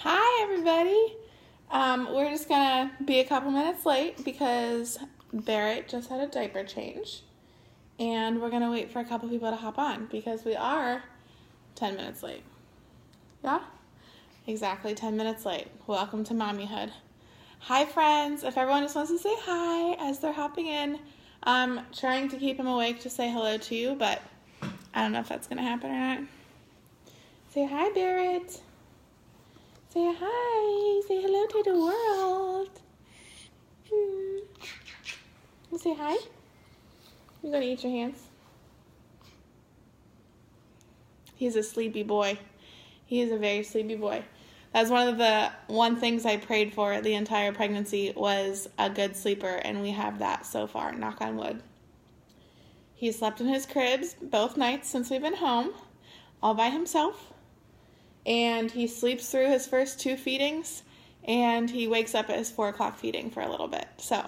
Hi, everybody. We're just going to be a couple minutes late because Barrett just had a diaper change. And we're going to wait for a couple people to hop on because we are 10 minutes late. Yeah? Exactly 10 minutes late. Welcome to Mommyhood. Hi, friends. If everyone just wants to say hi as they're hopping in, I'm trying to keep them awake to say hello to you, but I don't know if that's going to happen or not. Say hi, Barrett. Say hi. Say hello to the world. You say hi? You gonna eat your hands? He's a sleepy boy. He is a very sleepy boy. That's one things I prayed for the entire pregnancy was a good sleeper, and we have that so far, knock on wood. He slept in his cribs both nights since we've been home, all by himself. And he sleeps through his first 2 feedings, and he wakes up at his 4 o'clock feeding for a little bit. So,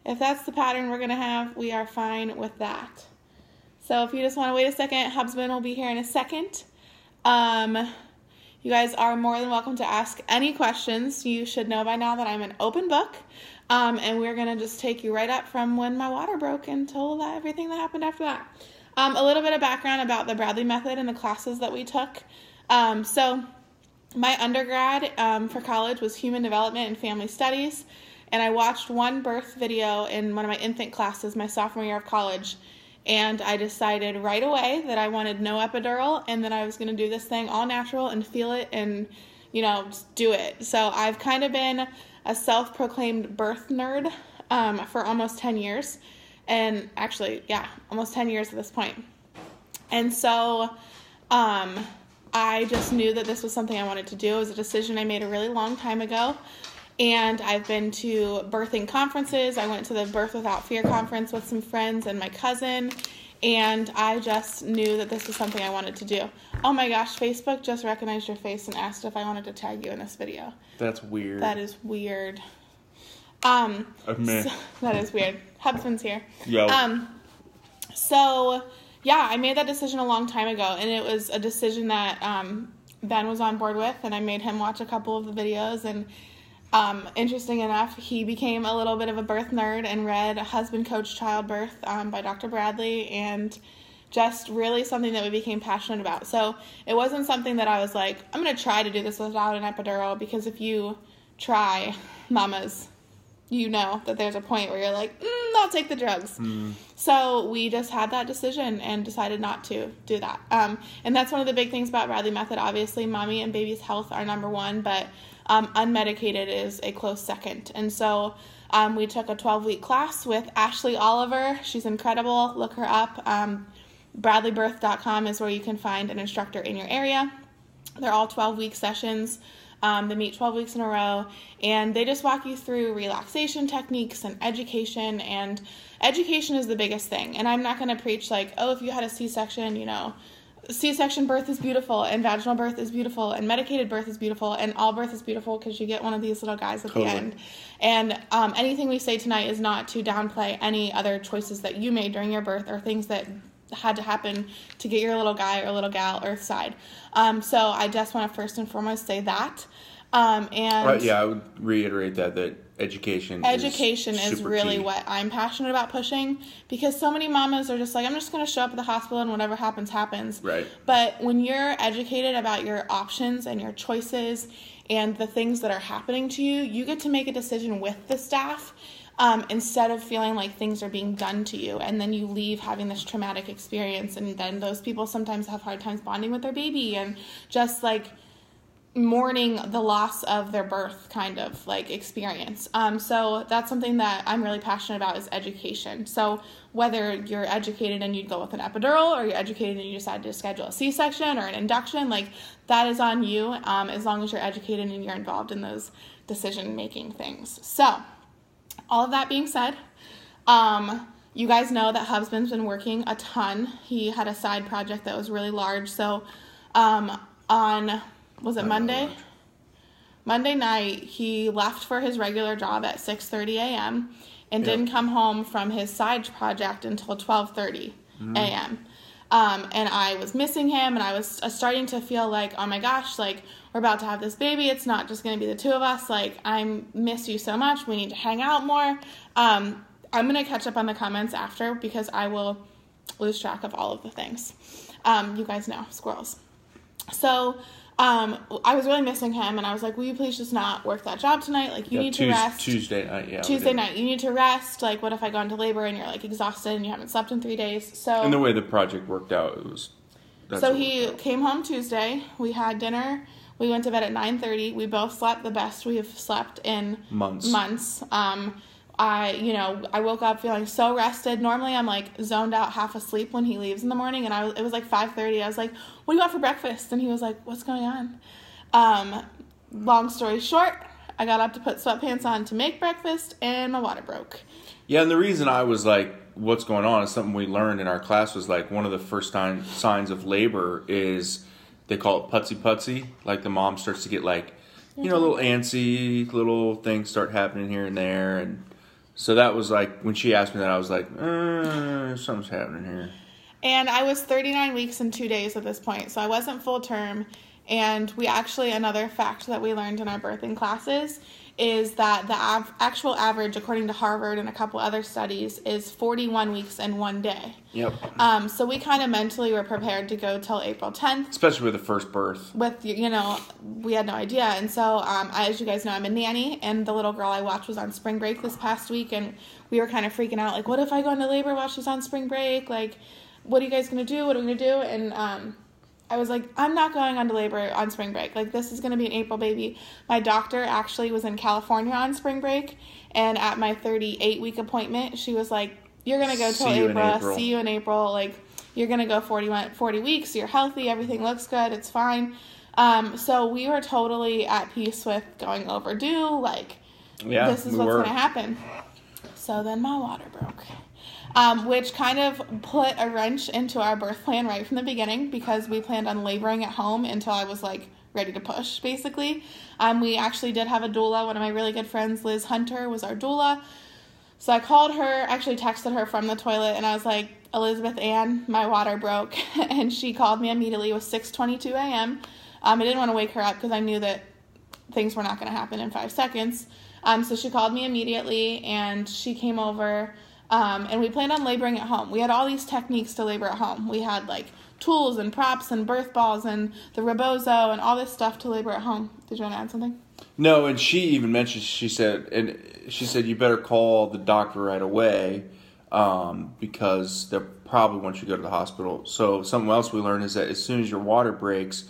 if that's the pattern we're going to have, we are fine with that. So, if you just want to wait a second, husband will be here in a second. You guys are more than welcome to ask any questions. You should know by now that I'm an open book, and we're going to just take you right up from when my water broke until everything that happened after that. A little bit of background about the Bradley method and the classes that we took. So my undergrad for college was human development and family studies, and I watched one birth video in one of my infant classes my sophomore year of college, and I decided right away that I wanted no epidural and that I was going to do this thing all natural and feel it and, just do it. So I've kind of been a self-proclaimed birth nerd for almost 10 years, and actually, almost 10 years at this point. And so I just knew that this was something I wanted to do. It was a decision I made a really long time ago, and I've been to birthing conferences. I went to the Birth Without Fear conference with some friends and my cousin, and I just knew that this was something I wanted to do. Oh my gosh, Facebook just recognized your face and asked if I wanted to tag you in this video. That's weird. That is weird. That is weird. Hubson's here. Yo. Yeah, I made that decision a long time ago, and it was a decision that Ben was on board with, and I made him watch a couple of the videos, and interesting enough, he became a little bit of a birth nerd and read Husband Coach Childbirth by Dr. Bradley, and just really something that we became passionate about. So it wasn't something that I was like, I'm going to try to do this without an epidural, because if you try, mamas, you know that there's a point where you're like, I'll take the drugs. So we just had that decision and decided not to do that. And that's one of the big things about Bradley Method. Obviously, mommy and baby's health are number one, but unmedicated is a close second. And so we took a 12-week class with Ashley Oliver. She's incredible. Look her up. BradleyBirth.com is where you can find an instructor in your area. They're all 12-week sessions. They meet 12 weeks in a row, and they just walk you through relaxation techniques and education is the biggest thing. And I'm not going to preach like, if you had a C-section, C-section birth is beautiful, and vaginal birth is beautiful, and medicated birth is beautiful, and all birth is beautiful because you get one of these little guys at the end. And anything we say tonight is not to downplay any other choices that you made during your birth or things that had to happen to get your little guy or little gal earthside. So I just want to first and foremost say that. I would reiterate that education is really key. What I'm passionate about pushing, because so many mamas are just like, I'm just going to show up at the hospital and whatever happens, happens. Right. But when you're educated about your options and your choices and the things that are happening to you, you get to make a decision with the staff. Instead of feeling like things are being done to you, and then you leave having this traumatic experience, and then those people sometimes have hard times bonding with their baby and just like mourning the loss of their birth kind of like experience. So that's something that I'm really passionate about, is education. So whether you're educated and you'd go with an epidural, or you're educated and you decide to schedule a C-section or an induction, like that is on you, as long as you're educated and you're involved in those decision-making things. So all of that being said, you guys know that husband's been working a ton. He had a side project that was really large. So Monday? Monday night, he left for his regular job at 6:30 a.m. and didn't come home from his side project until 12:30 a.m. And I was missing him, and I was starting to feel like, oh my gosh, like, we're about to have this baby. It's not just going to be the two of us. Like, I miss you so much. We need to hang out more. I'm going to catch up on the comments after because I will lose track of all of the things. You guys know, squirrels. So I was really missing him, and I was like, will you please just not work that job tonight? Like, you need to rest. Tuesday night, yeah. Tuesday night, you need to rest. Like, what if I go into labor and you're, like, exhausted and you haven't slept in 3 days? So. And the way the project worked out, it was. So he came home Tuesday. We had dinner. We went to bed at 9:30. We both slept the best we have slept in months. I woke up feeling so rested. Normally I'm like zoned out, half asleep when he leaves in the morning, and it was like 5:30. I was like, what do you want for breakfast? And he was like, what's going on? Long story short, I got up to put sweatpants on to make breakfast, and my water broke. Yeah, and the reason I was like, what's going on is something we learned in our class was like one of the first signs of labor is they call it putsy. Like the mom starts to get like, a little antsy, little things start happening here and there, and so that was like, when she asked me that, I was like, something's happening here. And I was 39 weeks and 2 days at this point, so I wasn't full term. And another fact that we learned in our birthing classes is that the actual average, according to Harvard and a couple other studies, is 41 weeks and 1 day. Yep. So we kind of mentally were prepared to go till April 10th. Especially with the first birth. We had no idea. And so, as you guys know, I'm a nanny, and the little girl I watched was on spring break this past week, and we were kind of freaking out, like, what if I go into labor while she's on spring break? Like, what are you guys going to do? What are we going to do? And I was like, I'm not going on to labor on spring break. Like, this is going to be an April baby. My doctor actually was in California on spring break, and at my 38-week appointment, she was like, you're going to go till April. See you in April. Like, you're going to go 40 weeks. You're healthy. Everything looks good. It's fine. So we were totally at peace with going overdue. Like, this is what's going to happen. So then my water broke. Which kind of put a wrench into our birth plan right from the beginning because we planned on laboring at home until I was like ready to push, basically. We actually did have a doula. One of my really good friends, Liz Hunter, was our doula. So I called her, actually texted her from the toilet, and I was like, Elizabeth Ann, my water broke. And she called me immediately. It was 6:22 a.m. I didn't want to wake her up because I knew that things were not going to happen in 5 seconds. So she called me immediately, and she came over. And we planned on laboring at home. We had all these techniques to labor at home. We had like tools and props and birth balls and the rebozo and all this stuff to labor at home. Did you want to add something? No, and she even mentioned, she said you better call the doctor right away because they'll probably want you to go to the hospital. So something else we learned is that as soon as your water breaks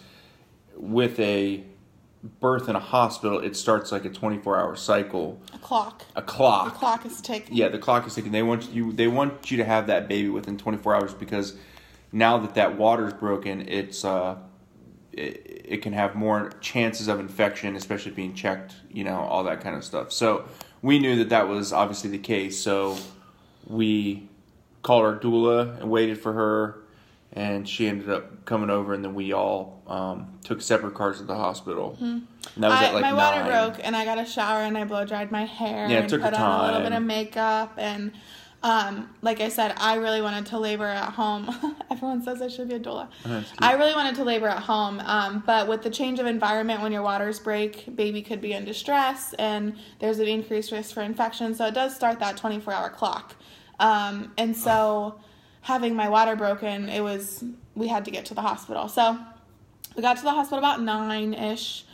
with a birth in a hospital, it starts like a 24-hour cycle. A clock. The clock is ticking. Yeah, the clock is ticking. They want you to have that baby within 24 hours because now that water's broken, it can have more chances of infection, especially being checked, all that kind of stuff. So we knew that was obviously the case. So we called our doula and waited for her, and she ended up coming over, and then we all took separate cars to the hospital. Mm-hmm. And that was at like 9. My water broke, and I got a shower, and I blow dried my hair, and put on a little bit of makeup, and like I said, I really wanted to labor at home. Everyone says I should be a doula. I really wanted to labor at home, but with the change of environment, when your waters break, baby could be in distress, and there's an increased risk for infection, so it does start that 24-hour clock. And so having my water broken, we had to get to the hospital. So we got to the hospital about 9-ish,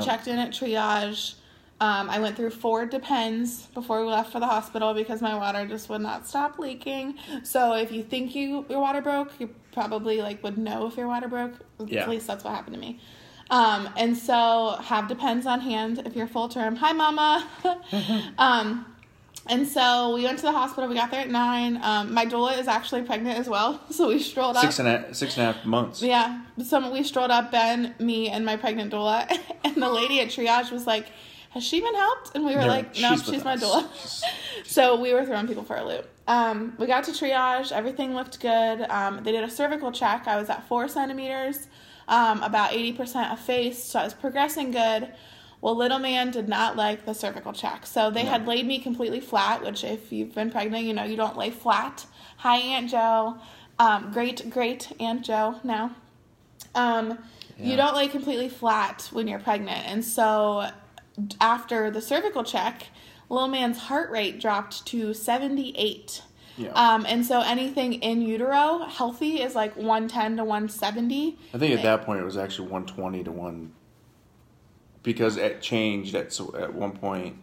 checked in at triage. I went through 4 depends before we left for the hospital because my water just would not stop leaking. So if you think your water broke, you probably would know if your water broke. Yeah. At least that's what happened to me. And so have depends on hand if you're full term. Hi, Mama. And so we went to the hospital. We got there at 9. My doula is actually pregnant as well. So we strolled up. 6.5 months. Yeah. So we strolled up, Ben, me, and my pregnant doula. And the lady at triage was like, has she been helped? And we were like, no, she's my doula. So we were throwing people for a loop. We got to triage. Everything looked good. They did a cervical check. I was at 4 centimeters, about 80% effaced. So I was progressing good. Well, little man did not like the cervical check. So they had laid me completely flat, which if you've been pregnant, you don't lay flat. Hi, Aunt Jo. great Aunt Joe now. You don't lay completely flat when you're pregnant. And so after the cervical check, little man's heart rate dropped to 78. Yeah. And so anything in utero healthy is like 110 to 170. I think at that point it was actually 120 to 1, because it changed at one point.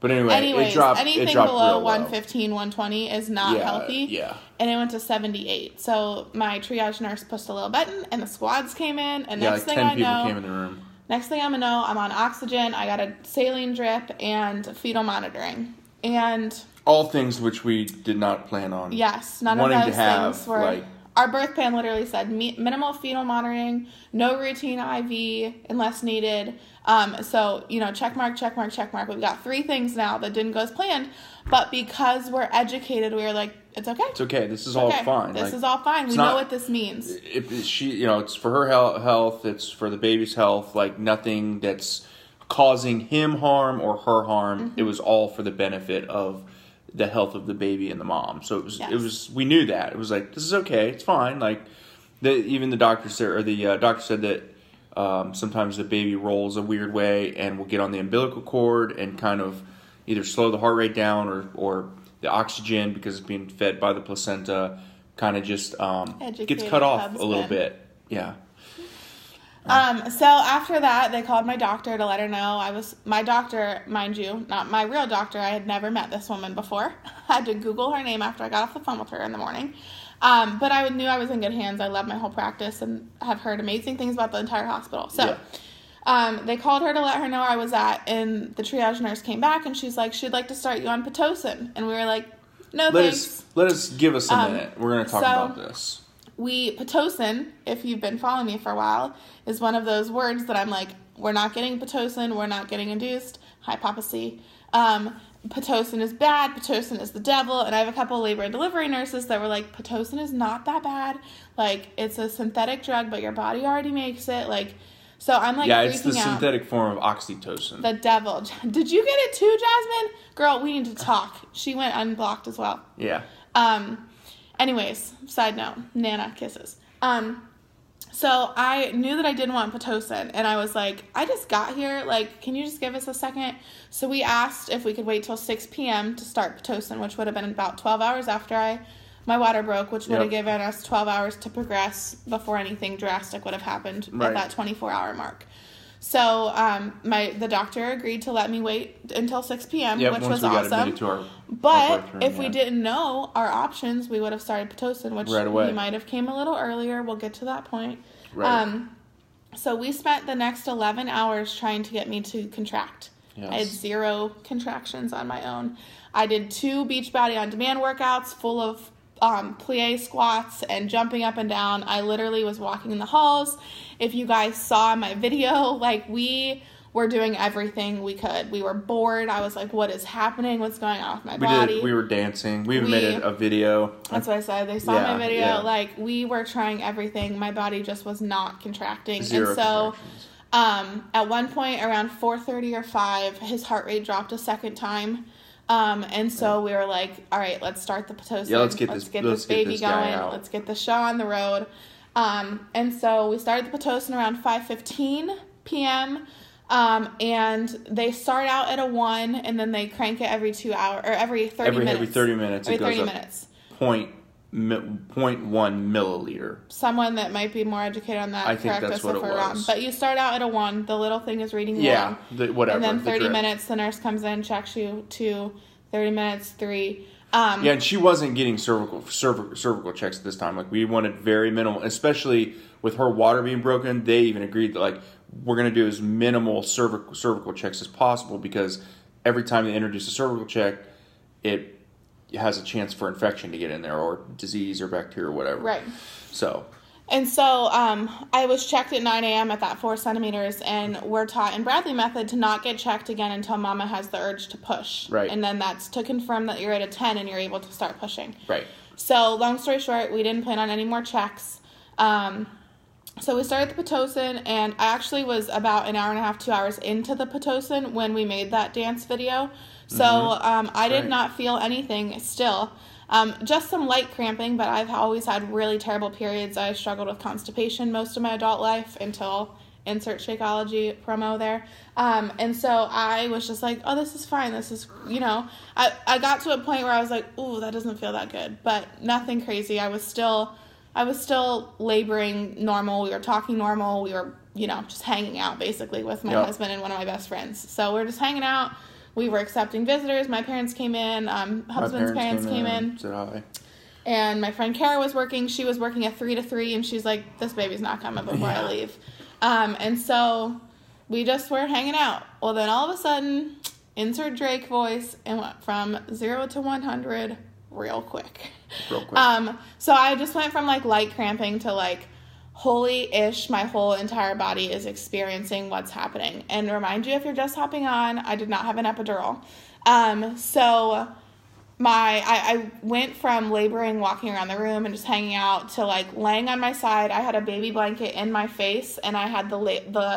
But anyway, it dropped. Anything below 115, 120 is not healthy. Yeah. And it went to 78. So my triage nurse pushed a little button, and the squads came in. And next thing 10 I people know, came in the room. Next thing I'm gonna know, I'm on oxygen. I got a saline drip and fetal monitoring, and all things which we did not plan on. Yes, none of those things were. Our birth plan literally said minimal fetal monitoring, no routine IV unless needed. So, check mark. We've got 3 things now that didn't go as planned. But because we're educated, we were like, it's okay. It's okay. This is all fine. This is all fine. We know what this means. It's for her health. It's for the baby's health. Like, nothing that's causing him harm or her harm. Mm-hmm. It was all for the benefit of the health of the baby and the mom. So it was we knew that. It was like, this is okay, it's fine. Like, even the doctor said, doctor said that sometimes the baby rolls a weird way and will get on the umbilical cord and kind of either slow the heart rate down or the oxygen, because it's being fed by the placenta, kind of just gets cut off a little bit. Yeah. So after that, they called my doctor to let her know. My doctor, mind you, not my real doctor. I had never met this woman before. I had to Google her name after I got off the phone with her in the morning. But I knew I was in good hands. I love my whole practice and have heard amazing things about the entire hospital. So they called her to let her know where I was at, and the triage nurse came back, and she's like, she'd like to start you on Pitocin. And we were like, no, thanks. Give us a minute. We're going to talk about this. Pitocin, if you've been following me for a while, is one of those words that I'm like, we're not getting Pitocin, we're not getting induced, hypothesis. Pitocin is bad, Pitocin is the devil, and I have a couple of labor and delivery nurses that were like, Pitocin is not that bad, like, it's a synthetic drug, but your body already makes it, like, so I'm like, freaking out. It's the synthetic form of oxytocin. The devil. Did you get it too, Jasmine? Girl, we need to talk. She went unblocked as well. Yeah. Anyways, side note, Nana kisses. So I knew that I didn't want Pitocin, and I was like, I just got here, like, can you just give us a second? So we asked if we could wait till 6 p.m. to start Pitocin, which would have been about 12 hours after my water broke, which would have given us 12 hours to progress before anything drastic would have happened at that 24-hour mark. So the doctor agreed to let me wait until 6 p.m., which was awesome. But if we didn't know our options, we would have started Pitocin, which we might have came a little earlier. We'll get to that point. Right. So we spent the next 11 hours trying to get me to contract. Yes. I had 0 contractions on my own. I did 2 Beachbody On Demand workouts full of plie squats and jumping up and down. I literally was walking in the halls. If you guys saw my video, like, we were doing everything we could. We were bored. I was like, what is happening? What's going on with my body? We were dancing. We even made a video. That's what I said. They saw my video. Yeah. Like, we were trying everything. My body just was not contracting. 0 and so at one point around 4:30 or 5, his heart rate dropped a second time. And so we were like, all right, let's start the Pitocin. Yeah, let's get this baby going. Let's get the show on the road. And so we started the Pitocin around 5:15 p.m. And they start out at a 1, and then they crank it every 2 hours, or every 30 minutes. Every 30 minutes. Every it goes 30 up minutes. 0.1 milliliter. Someone that might be more educated on that, correct us if we're wrong. But you start out at a 1. The little thing is reading 1. Whatever. And then 30 minutes, the nurse comes in, checks you 2, 30 minutes, 3. And she wasn't getting cervical checks at this time. Like, we wanted very minimal, especially with her water being broken. They even agreed that, like, we're going to do as minimal cervical checks as possible, because every time they introduce a cervical check, it has a chance for infection to get in there, or disease or bacteria or whatever. Right. So I was checked at 9 a.m. at that 4 centimeters, and we're taught in Bradley method to not get checked again until mama has the urge to push. Right. And then that's to confirm that you're at a 10 and you're able to start pushing. Right. So long story short, we didn't plan on any more checks. So we started the Pitocin, and I actually was about an hour and a half, 2 hours into the Pitocin when we made that dance video. So I did not feel anything still. Just some light cramping, but I've always had really terrible periods. I struggled with constipation most of my adult life until insert Shakeology promo there. And so I was just like, oh, this is fine. This is, I got to a point where I was like, ooh, that doesn't feel that good, but nothing crazy. I was still laboring normal. We were talking normal. We were, just hanging out basically with my husband and one of my best friends. So we're just hanging out. We were accepting visitors. My parents came in. Husband's parents came in. Said hi. And my friend Kara was working. She was working at 3 to 3, and she's like, this baby's not coming before I leave. And so we just were hanging out. Well, then all of a sudden, insert Drake voice, and went from 0 to 100 real quick. So I just went from, light cramping to, holy-ish, my whole entire body is experiencing what's happening. And remind you, if you're just hopping on, I did not have an epidural. So I went from laboring, walking around the room, and just hanging out to, laying on my side. I had a baby blanket in my face, and I had the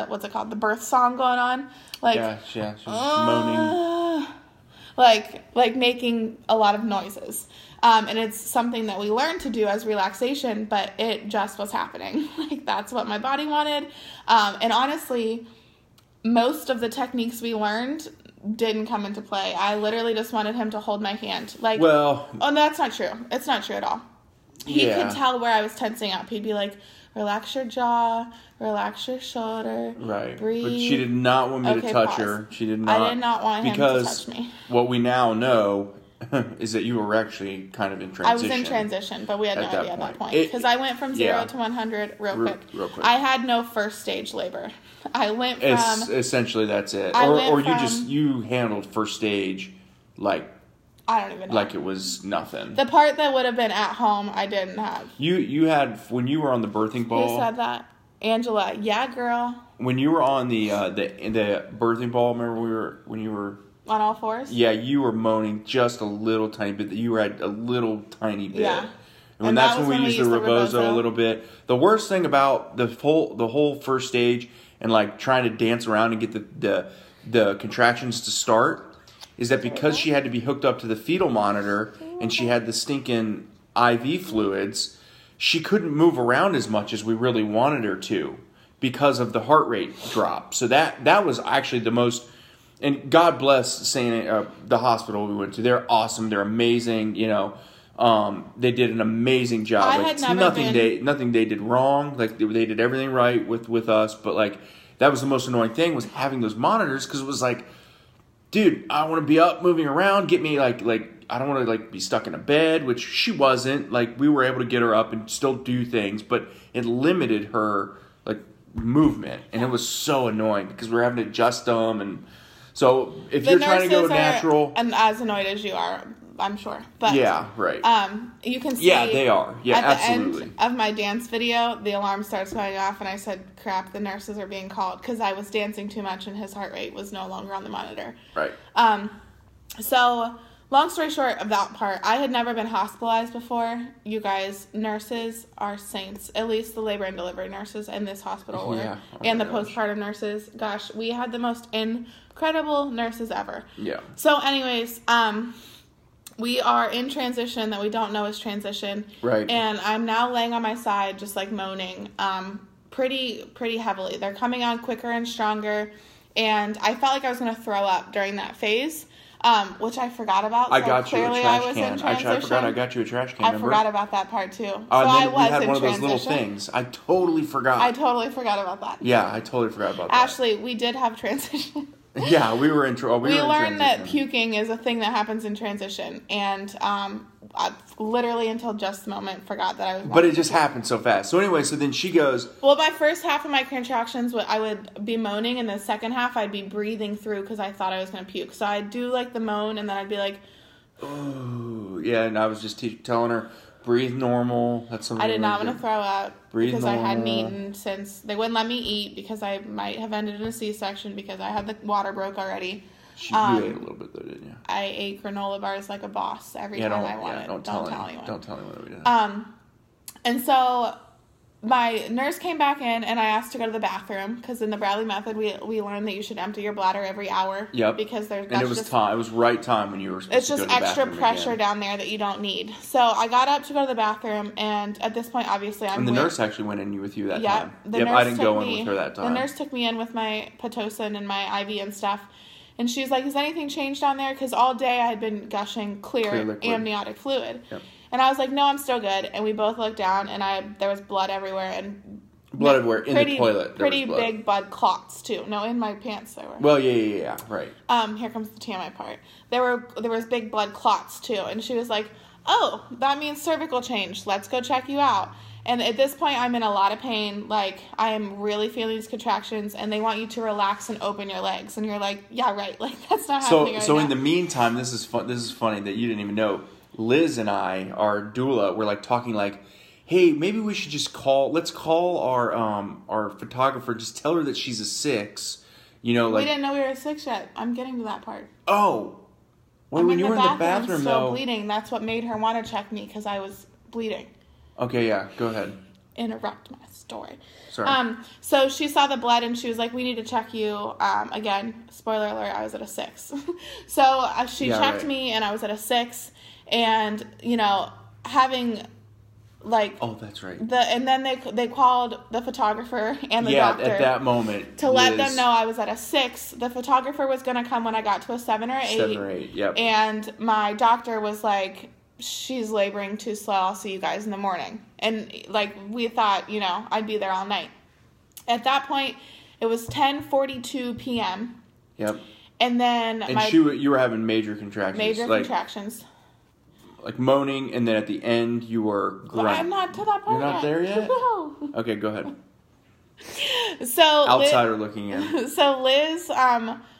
what's it called, the birth song going on. She was moaning. Making a lot of noises. And it's something that we learned to do as relaxation, but it just was happening. That's what my body wanted. And honestly, most of the techniques we learned didn't come into play. I literally just wanted him to hold my hand. Oh, that's not true. It's not true at all. He could tell where I was tensing up. He'd be like, relax your jaw, relax your shoulder, breathe. But she did not want me to touch her. She did not. I did not want him to touch me. Because what we now know is that you were actually kind of in transition. I was in transition, but we had no idea at that point. Because I went from 0 to 100 real quick. I had no first stage labor. I went from... Essentially, that's it. You handled first stage I don't even know. Like it was nothing. The part that would have been at home, I didn't have. You had, when you were on the birthing ball... Who said that? Angela. Yeah, girl. When you were on the birthing ball, remember when you were... On all fours? Yeah, you were moaning just a little tiny bit. You were at a little tiny bit. Yeah. And that's when we used the Rebozo a little bit. The worst thing about the whole first stage and trying to dance around and get the contractions to start is that because she had to be hooked up to the fetal monitor and she had the stinking IV fluids, she couldn't move around as much as we really wanted her to because of the heart rate drop. So that was actually the most... And God bless the hospital we went to. They're awesome. They're amazing. They did an amazing job. Nothing they did wrong. They did everything right with us. But that was the most annoying thing, was having those monitors, because it was dude, I want to be up, moving around. Get me I don't want to be stuck in a bed, which she wasn't. We were able to get her up and still do things, but it limited her movement, and it was so annoying because we were having to adjust them. And so if you're trying to go natural, and as annoyed as you are, I'm sure. But yeah, right. You can see. Yeah, they are. Yeah, at absolutely. the end of my dance video, the alarm starts going off, and I said, "Crap, the nurses are being called," because I was dancing too much, and his heart rate was no longer on the monitor. Right. So long story short of that part, I had never been hospitalized before. You guys, nurses are saints. At least the labor and delivery nurses in this hospital were, and the postpartum nurses. Gosh, we had the most incredible nurses ever. Yeah. So, anyways, we are in transition that we don't know is transition. Right. And I'm now laying on my side, just moaning, pretty heavily. They're coming on quicker and stronger, and I felt like I was going to throw up during that phase. Which I forgot about. I got you a trash can. I forgot I got you a trash can. I forgot about that part too. So I was had in one of those transition. little things. I totally forgot. I totally forgot about that. Yeah, I totally forgot about that. Ashley, we did have transition. Yeah, we were in. We learned that puking is a thing that happens in transition, and I literally until just the moment forgot that I was. But it just happened so fast. So anyway, so then she goes. Well, my first half of my contractions, I would be moaning, and the second half I'd be breathing through because I thought I was going to puke. So I'd do the moan, and then I'd be like, "Oh, yeah." And I was just telling her, breathe normal. That's something. I did not want to throw up because normal. I hadn't eaten since they wouldn't let me eat because I might have ended in a C-section because I had the water broke already. You ate a little bit though, didn't you? I ate granola bars like a boss every time I wanted. Don't tell anyone. Don't tell anyone that we did. And so my nurse came back in, and I asked to go to the bathroom, because in the Bradley method, we learned that you should empty your bladder every hour. Yep. Because and it was time. It was right time when you were supposed to go to the bathroom. It's just extra pressure down there that you don't need. So I got up to go to the bathroom, and at this point, obviously, And the nurse actually went in with you that time. Yep, I didn't go in with her that time. The nurse took me in with my Pitocin and my IV and stuff, and she's like, "Has anything changed down there?" Because all day I had been gushing clear amniotic fluid. Yep. And I was like, "No, I'm still good." And we both looked down, and there was blood everywhere, and blood everywhere in the toilet. Pretty big blood clots too. No, in my pants there were. Well, yeah, right. Here comes the TMI part. There was big blood clots too, and she was like, "Oh, that means cervical change. Let's go check you out." And at this point, I'm in a lot of pain. Like, I am really feeling these contractions, and they want you to relax and open your legs, and you're like, "Yeah, right." Like, that's not happening right now. So in the meantime, this is funny that you didn't even know. Liz and I, our doula, were like talking like, "Hey, maybe we should just let's call our photographer, just tell her that she's a 6." You know, like, we didn't know we were a 6 yet. I'm getting to that part. Oh. Well, when you were in the bathroom, still bleeding. That's what made her want to check me, because I was bleeding. Okay, yeah, go ahead. Interrupt my story. Sorry. So she saw the blood, and she was like, "We need to check you." Again, spoiler alert, I was at a 6. So she checked me, and I was at a 6. And, you know, having, like... Oh, that's right. And then they called the photographer and the doctor. Yeah, at that moment. To let them know I was at a 6. The photographer was going to come when I got to a 7 or 8. 7 or 8, yep. And my doctor was like, "She's laboring too slow. I'll see you guys in the morning." And, like, we thought, you know, I'd be there all night. At that point, it was 10:42 p.m. Yep. And then... you were having major contractions. Major contractions. Like moaning, and then at the end you were grunting. Well, I'm not to that point yet. You're not there yet? No. Okay, go ahead. So outsider looking in. So Liz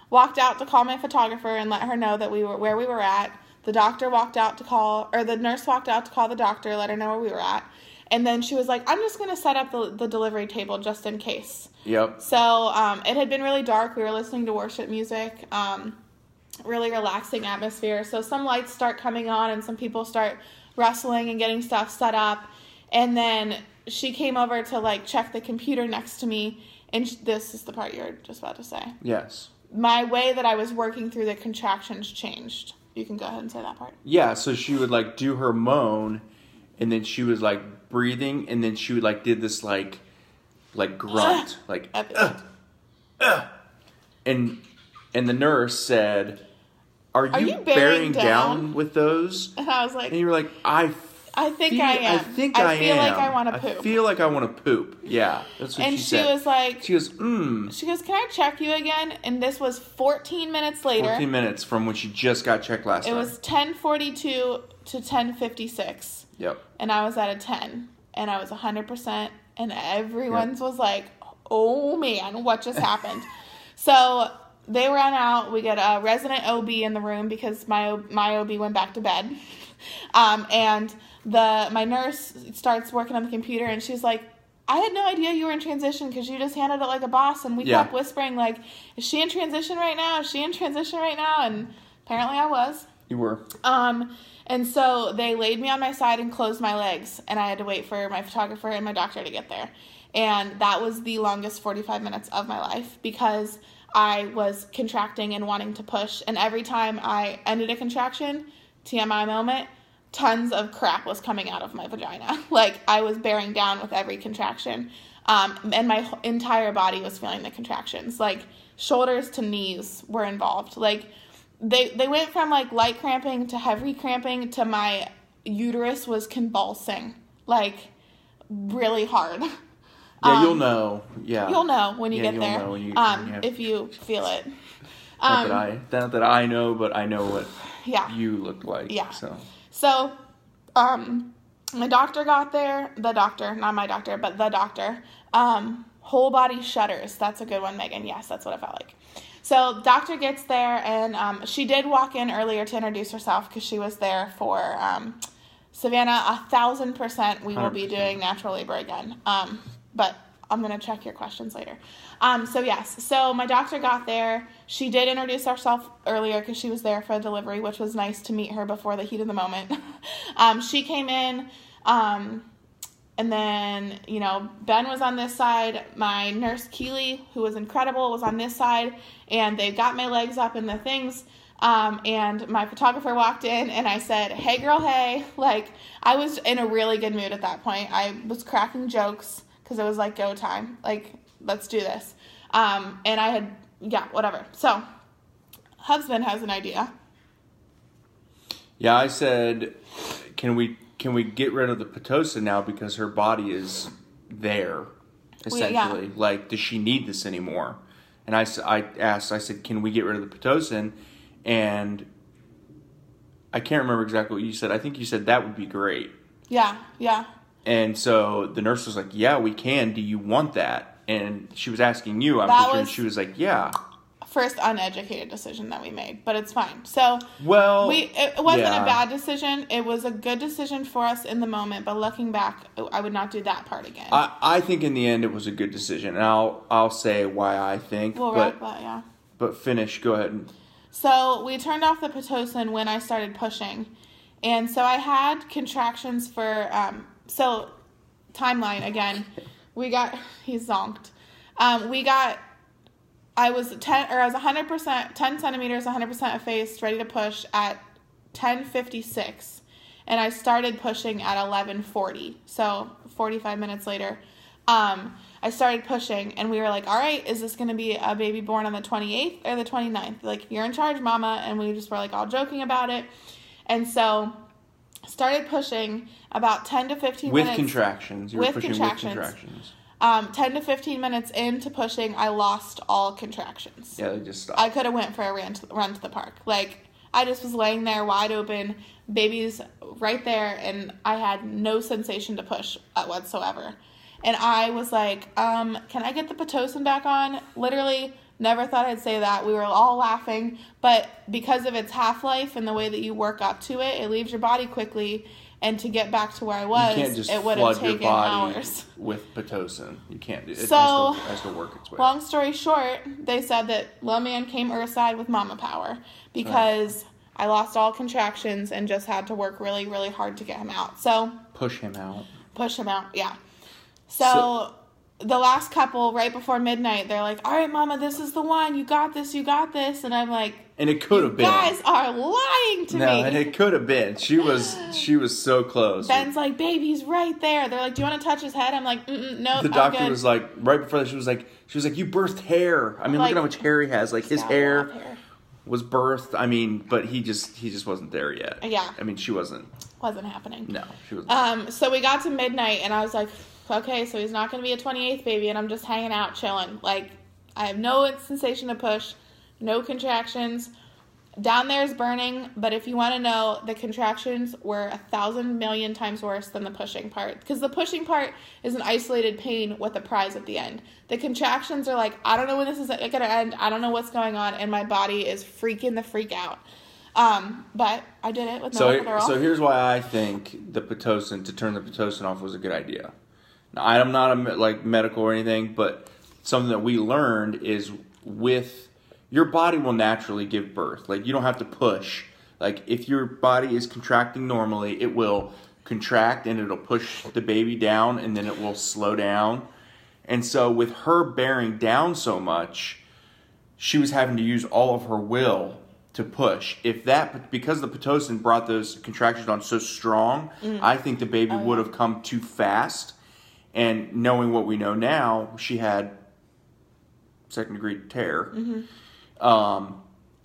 walked out to call my photographer and let her know that we were where we were at. The doctor walked out to call, or the nurse walked out to call the doctor, let her know where we were at. And then she was like, "I'm just going to set up the delivery table just in case." Yep. So it had been really dark. We were listening to worship music. Really relaxing atmosphere. So some lights start coming on, and some people start wrestling and getting stuff set up. And then she came over to, like, check the computer next to me. And this is the part you're just about to say. Yes. My way that I was working through the contractions changed. You can go ahead and say that part. Yeah, so she would, like, do her moan, and then she was, like, breathing, and then she would, like, did this, like grunt. And the nurse said, Are you bearing down with those? And I was like... And you were like, I think I am. I feel like I want to poop. I feel like I want to poop. Yeah, that's what she said. And she was like... She goes, She goes, "Can I check you again?" And this was 14 minutes later. 14 minutes from when she just got checked last time. It was 10:42 to 10:56. Yep. And I was at a 10. And I was 100%. And everyone's was like, "Oh, man, what just happened?" So... They ran out. We get a resident OB in the room because my OB went back to bed. And my nurse starts working on the computer, and she's like, "I had no idea you were in transition because you just handled it like a boss." And we kept whispering, like, "Is she in transition right now? Is she in transition right now?" And apparently I was. You were. And so they laid me on my side and closed my legs, and I had to wait for my photographer and my doctor to get there. And that was the longest 45 minutes of my life because I was contracting and wanting to push, and every time I ended a contraction, TMI moment, tons of crap was coming out of my vagina. Like, I was bearing down with every contraction, and my entire body was feeling the contractions. Like, shoulders to knees were involved. Like, they went from, like, light cramping to heavy cramping to my uterus was convulsing, like, really hard. Yeah, you'll know. Yeah, you'll know when you get there. Know when you if you feel it. Not that I know, but I know what you looked like. Yeah. So, my doctor got there. The doctor, not my doctor, but the doctor. Whole body shudders. That's a good one, Megan. Yes, that's what it felt like. So, doctor gets there, and she did walk in earlier to introduce herself because she was there for Savannah. 1,000%. We will be doing natural labor again. But I'm going to check your questions later. So my doctor got there. She did introduce herself earlier because she was there for a delivery, which was nice to meet her before the heat of the moment. She came in, And then, you know, Ben was on this side. My nurse, Keely, who was incredible, was on this side. And they got my legs up in the things. And my photographer walked in and I said, hey, girl, hey. Like, I was in a really good mood at that point. I was cracking jokes because it was like go time. Like, let's do this. And I had, yeah, whatever. So, husband has an idea. Yeah, I said, can we get rid of the Pitocin now because her body is there, essentially? Yeah. Like, does she need this anymore? And I said, can we get rid of the Pitocin? And I can't remember exactly what you said. I think you said that would be great. Yeah, yeah. And so the nurse was like, yeah, we can. Do you want that? And she was asking you. And she was like, yeah. First uneducated decision that we made, but it's fine. So, it wasn't a bad decision. It was a good decision for us in the moment, but looking back, I would not do that part again. I think in the end it was a good decision, and I'll say why I think. But finish. Go ahead. So we turned off the Pitocin when I started pushing, and so I had contractions for. So timeline again, he's zonked. I was 100%, 10 centimeters, 100% effaced, ready to push at 10:56, and I started pushing at 11:40. So 45 minutes later, I started pushing, and we were like, all right, is this going to be a baby born on the 28th or the 29th? Like, you're in charge, mama. And we just were like all joking about it. And so started pushing about 10 to 15 minutes. With contractions. You were pushing with contractions. 10 to 15 minutes into pushing, I lost all contractions. Yeah, they just stopped. I could have went for a run to the park. Like, I just was laying there wide open, babies right there, and I had no sensation to push whatsoever. And I was like, can I get the Pitocin back on? Literally, never thought I'd say that. We were all laughing. But because of its half-life and the way that you work up to it, it leaves your body quickly. And to get back to where I was, it would have taken hours. With Pitocin. You can't do it. So, it has to work its way. Long story short, they said that Low Man came earthside with mama power. Because I lost all contractions and just had to work really, really hard to get him out. So Push him out, yeah. So the last couple, right before midnight, they're like, all right, mama, this is the one. You got this. And I'm like, and it could have been. You guys are lying to me. No, and it could have been. She was so close. Ben's like, baby's right there. They're like, do you want to touch his head? I'm like, no. The doctor was like, right before that, she was like, you birthed hair. I mean, look at how much hair he has. Like, his hair was birthed. I mean, but he just wasn't there yet. Yeah. I mean, she wasn't. Wasn't happening. No, she wasn't. So we got to midnight, and I was like, okay, so he's not going to be a 28th baby, and I'm just hanging out, chilling. Like, I have no sensation to push, no contractions. Down there is burning, but if you want to know, the contractions were 1,000 million times worse than the pushing part. Because the pushing part is an isolated pain with a prize at the end. The contractions are like, I don't know when this is going to end. I don't know what's going on, and my body is freaking the freak out. But I did it with no epidural. So here's why I think the Pitocin, to turn the Pitocin off, was a good idea. Now, I'm not medical or anything, but something that we learned is your body will naturally give birth. Like, you don't have to push. Like, if your body is contracting normally, it will contract and it'll push the baby down, and then it will slow down. And so with her bearing down so much, she was having to use all of her will to push. Because the Pitocin brought those contractions on so strong, I think the baby would have come too fast. And knowing what we know now, she had second-degree tear. Mm-hmm.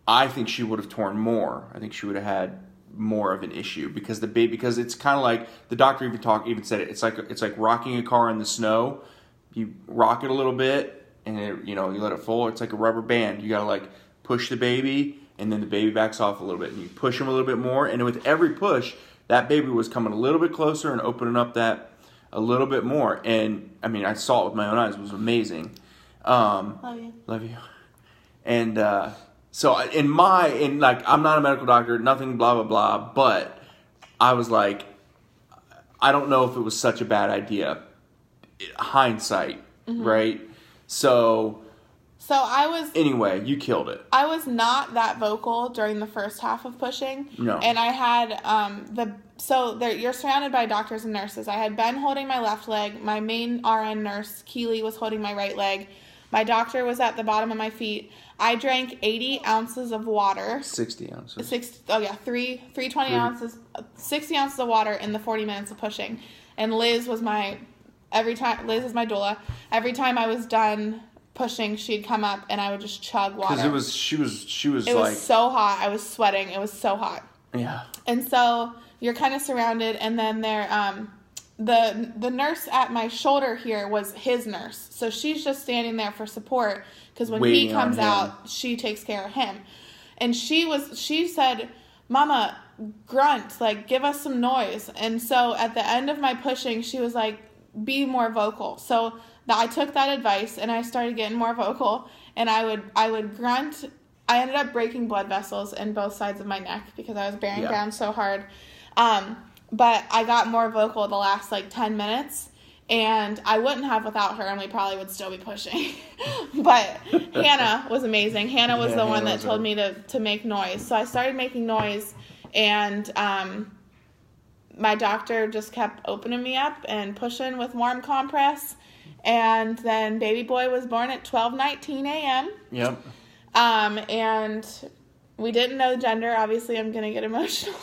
I think she would have torn more. I think she would have had more of an issue because it's kind of like the doctor even said it. It's like rocking a car in the snow. You rock it a little bit, and you let it fall. It's like a rubber band. You gotta push the baby, and then the baby backs off a little bit, and you push him a little bit more. And with every push, that baby was coming a little bit closer and opening up that a little bit more. And I mean, I saw it with my own eyes. It was amazing. Love you. And so I'm not a medical doctor, nothing, blah blah blah. But I was like, I don't know if it was such a bad idea. Hindsight, right? So So I was... Anyway, you killed it. I was not that vocal during the first half of pushing. No. And I had you're surrounded by doctors and nurses. I had Ben holding my left leg. My main RN nurse, Keely, was holding my right leg. My doctor was at the bottom of my feet. I drank 80 ounces of water. 60 ounces. 320 ounces, 60 ounces of water in the 40 minutes of pushing. And Liz is my doula. Every time I was done pushing, she'd come up and I would just chug water. Because she was it was so hot. I was sweating. It was so hot. Yeah. And so you're kind of surrounded, and then the nurse at my shoulder here was his nurse. So she's just standing there for support, because when he comes out, she takes care of him. And she said, "Mama, grunt, like, give us some noise." And so at the end of my pushing, she was like, "Be more vocal." So I took that advice and I started getting more vocal, and I would grunt. I ended up breaking blood vessels in both sides of my neck because I was bearing down so hard. But I got more vocal the last 10 minutes, and I wouldn't have without her, and we probably would still be pushing. But Hannah was amazing. Hannah was the one that told me to make noise. So I started making noise, and my doctor just kept opening me up and pushing with warm compress. And then baby boy was born at 12:19 a.m. Yep. And we didn't know gender. Obviously, I'm going to get emotional.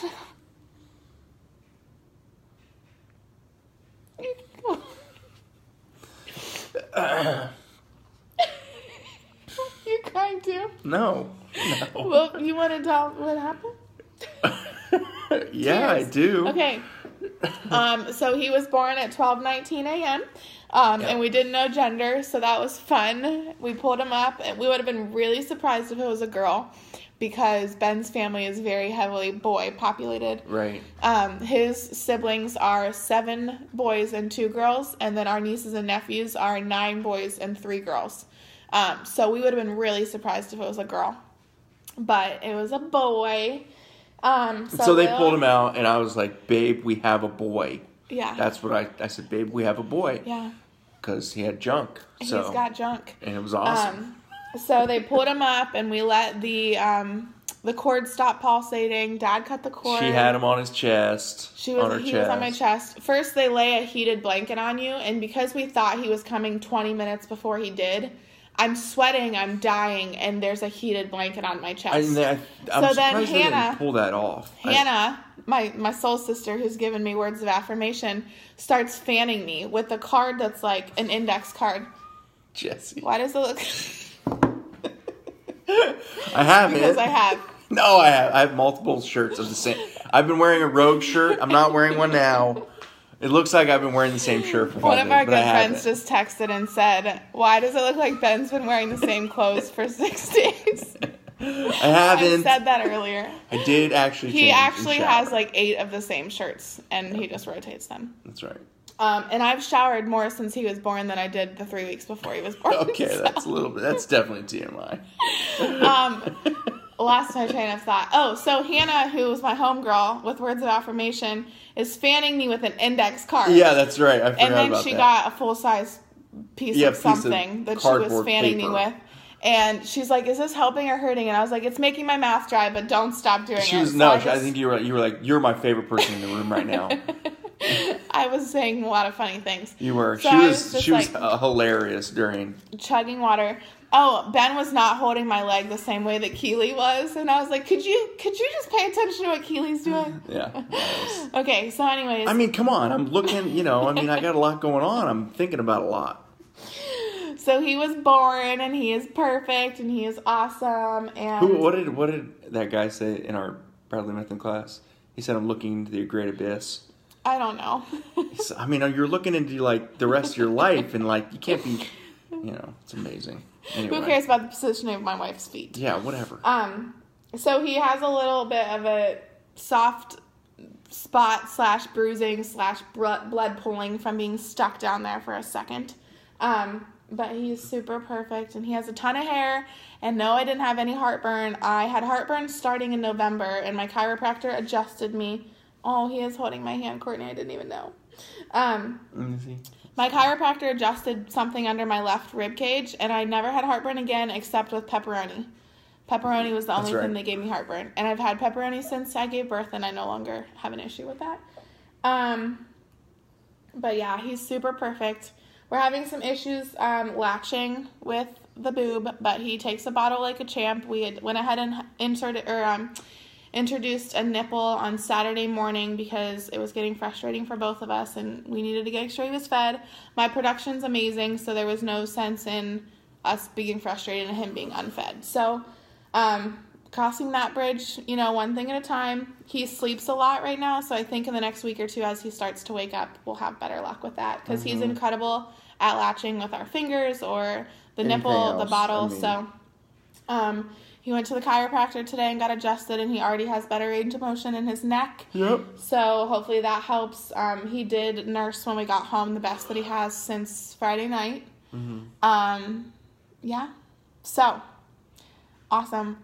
You're crying too? No. Well, you want to tell what happened? Yeah, I do. Okay. So he was born at 12:19 a.m. And we didn't know gender, so that was fun. We pulled him up, and we would have been really surprised if it was a girl, because Ben's family is very heavily boy populated. Right. His siblings are 7 boys and 2 girls, and then our nieces and nephews are 9 boys and 3 girls. So we would have been really surprised if it was a girl, but it was a boy. So they pulled him out, and I was like, "Babe, we have a boy." Yeah. That's what I said, "Babe, we have a boy." Yeah. Because he had junk. So. He's got junk. And it was awesome. So they pulled him up, and we let the cord stop pulsating. Dad cut the cord. She had him on his chest. He was on my chest. First, they lay a heated blanket on you, and because we thought he was coming 20 minutes before he did, I'm sweating, I'm dying, and there's a heated blanket on my chest. I'm surprised they didn't pull that off. Hannah, my soul sister, who's given me words of affirmation, starts fanning me with a card that's like an index card. Jesse. Why does it look... I have because I have. No, I have. I have multiple shirts of the same. I've been wearing a Rogue shirt. I'm not wearing one now. It looks like I've been wearing the same shirt for 5 days. One of our good friends just texted and said, "Why does it look like Ben's been wearing the same clothes for 6 days?" I haven't. I said that earlier. I did actually. He actually has 8 of the same shirts, and he just rotates them. That's right. And I've showered more since he was born than I did the 3 weeks before he was born. Okay, so. That's definitely TMI. Lost my train of thought. Oh, so Hannah, who was my homegirl with words of affirmation, is fanning me with an index card. Yeah, that's right. I forgot about that. And then she got a full-size piece of something that she was fanning me with. And she's like, "Is this helping or hurting?" And I was like, "It's making my mouth dry, but don't stop doing it." I think you were like, "You're my favorite person in the room right now." I was saying a lot of funny things. You were. So she was hilarious during chugging water. Oh, Ben was not holding my leg the same way that Keely was, and I was like, "Could you just pay attention to what Keely's doing?" Yeah. Okay, so anyways. I mean, come on. I'm looking. I got a lot going on. I'm thinking about a lot. So he was born, and he is perfect, and he is awesome. And what did that guy say in our Bradley Method class? He said, "I'm looking into the great abyss." I don't know. I mean, you're looking into the rest of your life, and you can't be, it's amazing. Anyway. Who cares about the positioning of my wife's feet? Yeah, whatever. So he has a little bit of a soft spot / bruising / blood pooling from being stuck down there for a second. But he's super perfect, and he has a ton of hair. And no, I didn't have any heartburn. I had heartburn starting in November, and my chiropractor adjusted me. Oh, he is holding my hand, Courtney. I didn't even know. Let me see. My chiropractor adjusted something under my left rib cage, and I never had heartburn again except with pepperoni. Pepperoni was the only thing that gave me heartburn. And I've had pepperoni since I gave birth, and I no longer have an issue with that. But yeah, he's super perfect. We're having some issues latching with the boob, but he takes a bottle like a champ. We had went ahead and introduced a nipple on Saturday morning because it was getting frustrating for both of us, and we needed to make sure he was fed. My production's amazing, so there was no sense in us being frustrated and him being unfed. So, crossing that bridge, one thing at a time. He sleeps a lot right now, so I think in the next week or two as he starts to wake up, we'll have better luck with that because he's incredible at latching with our fingers or the nipple, the bottle. So, he went to the chiropractor today and got adjusted, and he already has better range of motion in his neck. Yep. So hopefully that helps. He did nurse when we got home, the best that he has since Friday night. Mm-hmm. Yeah. So, awesome.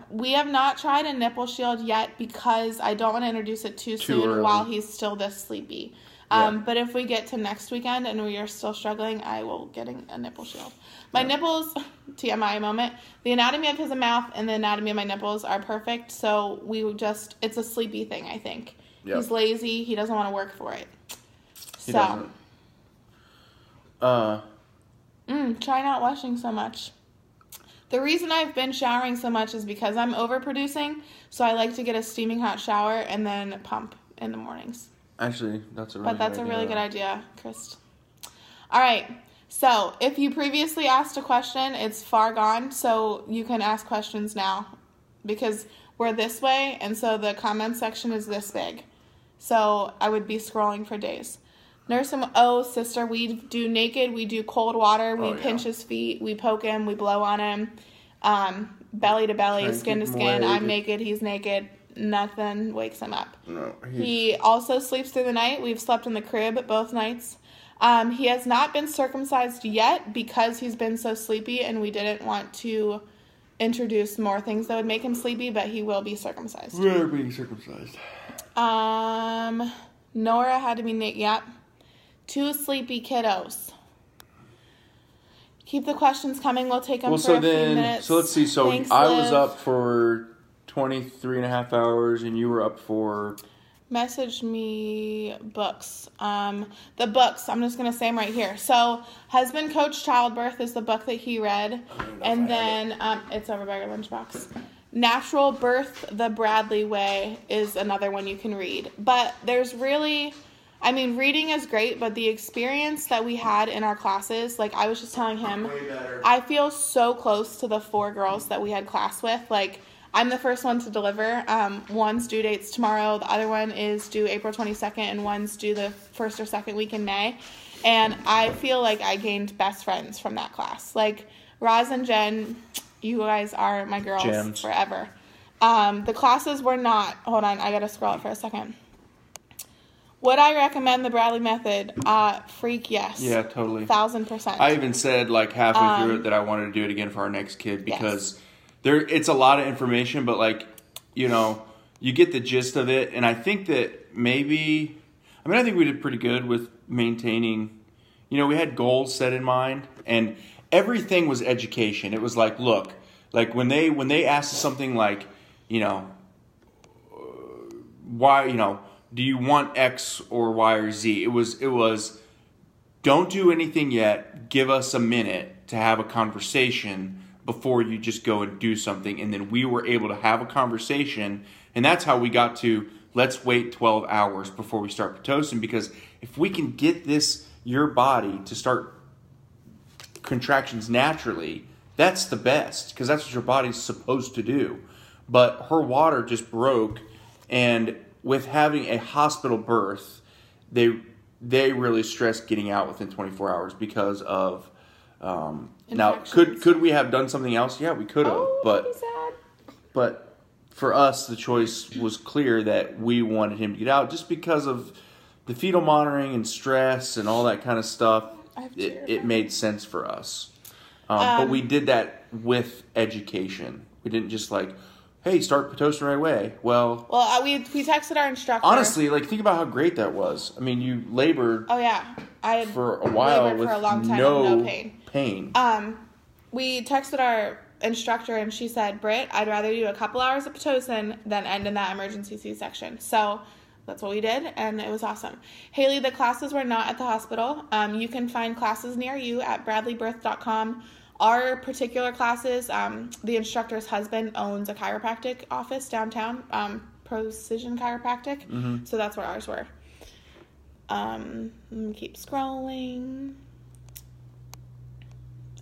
We have not tried a nipple shield yet because I don't want to introduce it too soon early while he's still this sleepy. But if we get to next weekend and we are still struggling, I will get a nipple shield. My nipples, TMI moment, the anatomy of his mouth and the anatomy of my nipples are perfect, so it's a sleepy thing, I think. Yep. He's lazy. He doesn't want to work for it. He doesn't. Try not washing so much. The reason I've been showering so much is because I'm overproducing, so I like to get a steaming hot shower and then pump in the mornings. Actually, that's a really good idea, Chris. All right. So, if you previously asked a question, it's far gone, so you can ask questions now because we're this way, and so the comment section is this big. So, I would be scrolling for days. Sister, we do naked, we do cold water, we pinch his feet, we poke him, we blow on him, belly to belly, skin to skin. I'm naked, he's naked. Nothing wakes him up. No, he also sleeps through the night. We've slept in the crib both nights. He has not been circumcised yet because he's been so sleepy, and we didn't want to introduce more things that would make him sleepy, but he will be circumcised. We're being circumcised. Nora had to be naked. Yep. 2 sleepy kiddos. Keep the questions coming. We'll take them for a few minutes. So let's see. So Thanks, I Liv. was up for 23 and a half hours, and you were up for... Message me books. The books, I'm just going to say them right here. So, Husband Coach Childbirth is the book that he read. And then, it's over by your lunchbox. Natural Birth the Bradley Way is another one you can read. But there's really, reading is great, but the experience that we had in our classes, like I was just telling him, I feel so close to the 4 girls that we had class with. Like, I'm the first one to deliver. One's due date's tomorrow. The other one is due April 22nd, and one's due the first or second week in May. And I feel like I gained best friends from that class. Like, Roz and Jen, you guys are my girls Gems. forever. The classes were not... Hold on, I got to scroll it for a second. Would I recommend the Bradley method? Freak, yes. Yeah, totally. 1,000%. I even said, like, halfway through it that I wanted to do it again for our next kid because... Yes. It's a lot of information, but you get the gist of it, and I think that I think we did pretty good with maintaining, we had goals set in mind, and everything was education. It was like, look, like when they asked us something like, why, do you want X or Y or Z? It was, don't do anything yet, give us a minute to have a conversation before you just go and do something. And then we were able to have a conversation, and that's how we got to let's wait 12 hours before we start Pitocin, because if we can get your body to start contractions naturally, that's the best, because that's what your body's supposed to do. But her water just broke, and with having a hospital birth, they really stressed getting out within 24 hours because of now, could we have done something else? Yeah, we could have, but for us, the choice was clear that we wanted him to get out just because of the fetal monitoring and stress and all that kind of stuff. It made sense for us, but we did that with education. We didn't just like hey, start Pitocin right away. Well, we texted our instructor. Honestly, like, think about how great that was. I mean, you labored. Oh yeah, I for a while with for a long time no with no pain. We texted our instructor and she said, Britt, I'd rather do a couple hours of Pitocin than end in that emergency C-section. So that's what we did, and it was awesome. Haley, the classes were not at the hospital. You can find classes near you at bradleybirth.com. Our particular classes, the instructor's husband owns a chiropractic office downtown, Precision Chiropractic. Mm-hmm. So that's where ours were. Let me keep scrolling.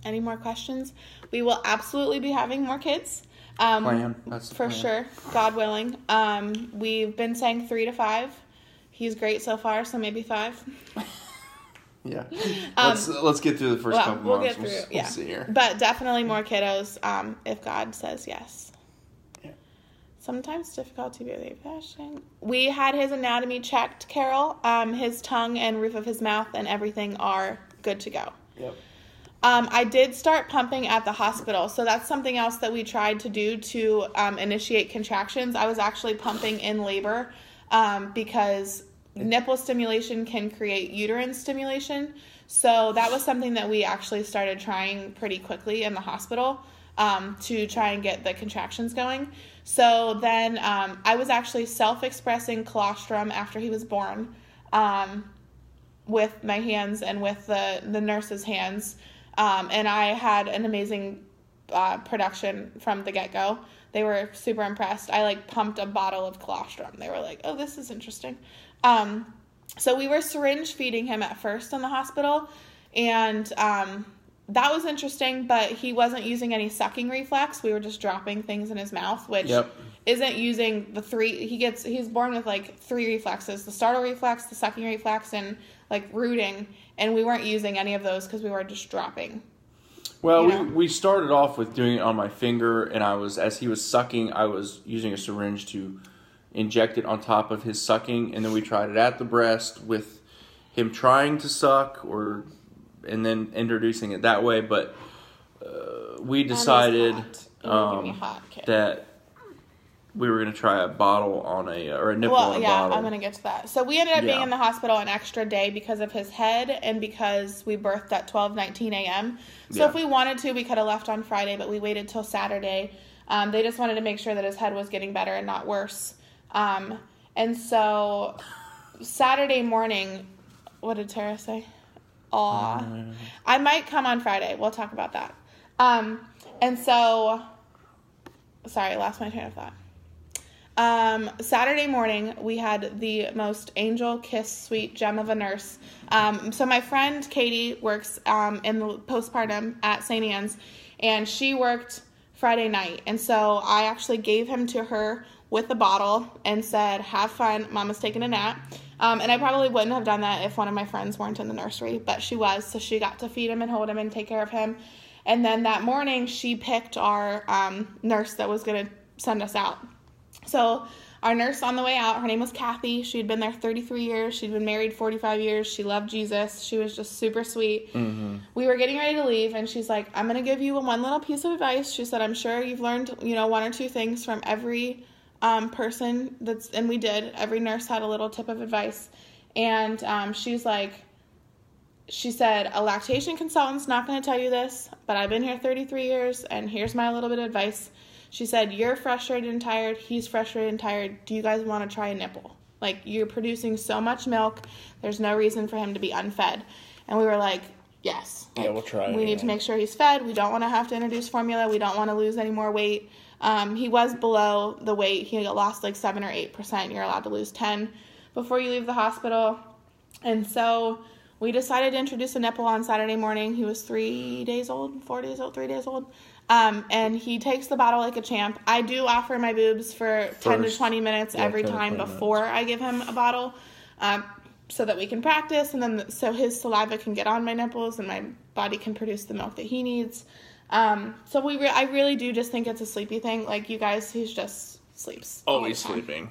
Any more questions? We will absolutely be having more kids. Plan. That's the for plan. Sure, God willing. We've been saying 3 to 5. He's great so far, so maybe 5. Yeah. Let's get through the first couple months. We'll see here. But definitely more kiddos, if God says yes. Yeah. Sometimes difficulty with fasting. We had his anatomy checked, Carol. His tongue and roof of his mouth and everything are good to go. Yep. I did start pumping at the hospital, so that's something else that we tried to do to initiate contractions. I was actually pumping in labor because nipple stimulation can create uterine stimulation. So that was something that we actually started trying pretty quickly in the hospital to try and get the contractions going. So then I was actually self-expressing colostrum after he was born with my hands and with the nurse's hands. And I had an amazing production from the get-go. They were super impressed. I pumped a bottle of colostrum. They were like, oh, this is interesting. So we were syringe feeding him at first in the hospital, and that was interesting, but he wasn't using any sucking reflex. We were just dropping things in his mouth, which isn't using the 3. He's born with 3 reflexes: the startle reflex, the sucking reflex, and rooting, and we weren't using any of those because we were just dropping. Well, we started off with doing it on my finger, and as he was sucking, I was using a syringe to inject it on top of his sucking, and then we tried it at the breast with him trying to suck, and then introducing it that way. But we decided that we were going to try a bottle on or a nipple on a bottle. I'm going to get to that. So we ended up being in the hospital an extra day because of his head and because we birthed at 12:19 a.m. So if we wanted to, we could have left on Friday, but we waited till Saturday. They just wanted to make sure that his head was getting better and not worse. And so Saturday morning, what did Tara say? I might come on Friday. We'll talk about that. And so, sorry, I lost my train of thought. Saturday morning, we had the most angel kiss sweet gem of a nurse. So my friend Katie works in the postpartum at St. Anne's, and she worked Friday night. And so I actually gave him to her with the bottle and said, have fun, Mama's taking a nap. And I probably wouldn't have done that if one of my friends weren't in the nursery, but she was, so she got to feed him and hold him and take care of him. And then that morning, she picked our nurse that was going to send us out. So our nurse on the way out, her name was Kathy. She'd been there 33 years. She'd been married 45 years. She loved Jesus. She was just super sweet. Mm-hmm. We were getting ready to leave, and she's like, I'm going to give you one little piece of advice. She said, I'm sure you've learned, 1 or 2 things from every person and we did. Every nurse had a little tip of advice. And she's like, she said, a lactation consultant's not going to tell you this, but I've been here 33 years, and here's my little bit of advice. She said, you're frustrated and tired. He's frustrated and tired. Do you guys want to try a nipple? You're producing so much milk. There's no reason for him to be unfed. And we were like, yes. Yeah, we'll try it. We need to make sure he's fed. We don't want to have to introduce formula. We don't want to lose any more weight. He was below the weight. He lost 7 or 8%. You're allowed to lose 10 before you leave the hospital. And so we decided to introduce a nipple on Saturday morning. He was 3 days old, 3 days old. And he takes the bottle like a champ. I do offer my boobs for 10 to 20 minutes every time before I give him a bottle, so that we can practice, and then so his saliva can get on my nipples and my body can produce the milk that he needs. So I really do just think it's a sleepy thing. You guys, he's just sleeps. Always sleeping.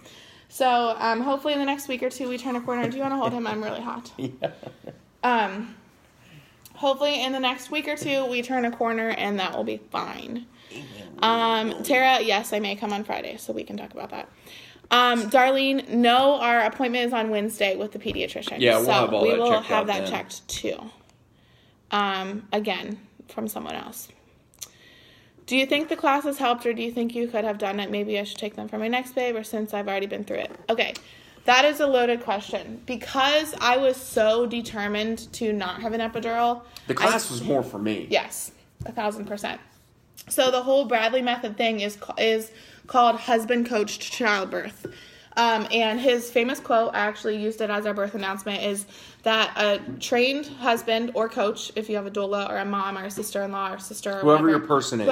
So hopefully in the next week or 2 we turn a corner. Do you want to hold him? I'm really hot. Yeah. Hopefully in the next week or 2 we turn a corner and that will be fine. Tara, yes, I may come on Friday, so we can talk about that. Darlene, no, our appointment is on Wednesday with the pediatrician. Yeah, we'll have all that checked out. We will have that checked too. Again, from someone else. Do you think the class has helped, or do you think you could have done it? Maybe I should take them for my next babe, or since I've already been through it. Okay, that is a loaded question. Because I was so determined to not have an epidural. The class was more for me. Yes, 1,000%. So the whole Bradley method thing is called husband-coached childbirth. And his famous quote, I actually used it as our birth announcement, is that a trained husband or coach, if you have a doula or a mom or a sister-in-law or sister or whoever whatever, your person is,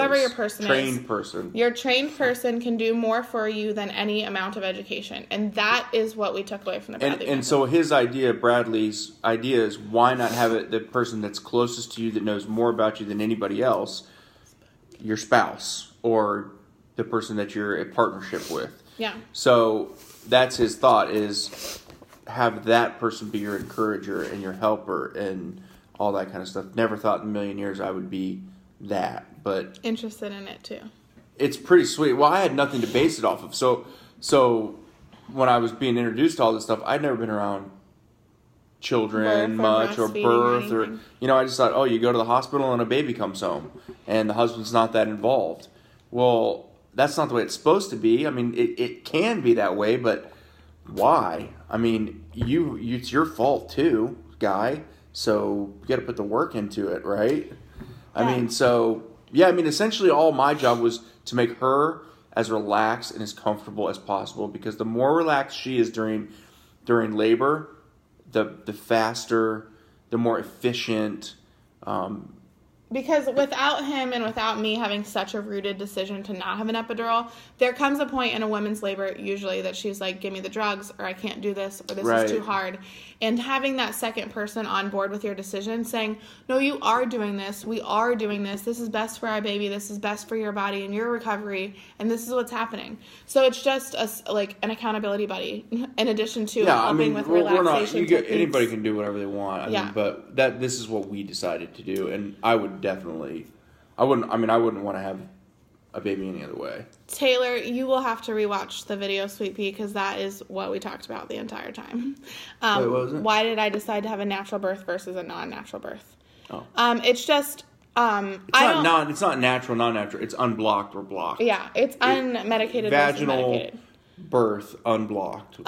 your trained person can do more for you than any amount of education. And that is what we took away from the Bradley method. And so his idea, Bradley's idea, is why not have it the person that's closest to you, that knows more about you than anybody else, your spouse or the person that you're in partnership with. Yeah. So that's his thought, is have that person be your encourager and your helper and all that kind of stuff. Never thought in a million years I would be that, but interested in it too. It's pretty sweet. Well, I had nothing to base it off of. So when I was being introduced to all this stuff, I'd never been around children much or birth or I just thought, oh, you go to the hospital and a baby comes home and the husband's not that involved. Well, that's not the way it's supposed to be. I mean, it can be that way, but why? I mean, it's your fault too, guy. So you got to put the work into it, right? Yeah. I mean, essentially all my job was to make her as relaxed and as comfortable as possible, because the more relaxed she is during labor, the faster, the more efficient. Because without him and without me having such a rooted decision to not have an epidural, there comes a point in a woman's labor usually that she's like, give me the drugs, or I can't do this, or this is too hard. And having that second person on board with your decision saying, no, you are doing this. We are doing this. This is best for our baby. This is best for your body and your recovery. And this is what's happening. So it's just an accountability buddy in addition to helping with relaxation techniques. Anybody can do whatever they want. I mean, but this is what we decided to do. And I wouldn't want to have a baby any other way. Taylor, you will have to rewatch the video, Sweet Pea, because that is what we talked about the entire time. Wait, what was it? Why did I decide to have a natural birth versus a non-natural birth? Oh. It's just it's not natural, non-natural. It's unblocked or blocked. Yeah, it's unmedicated vaginal versus medicated. Birth unblocked.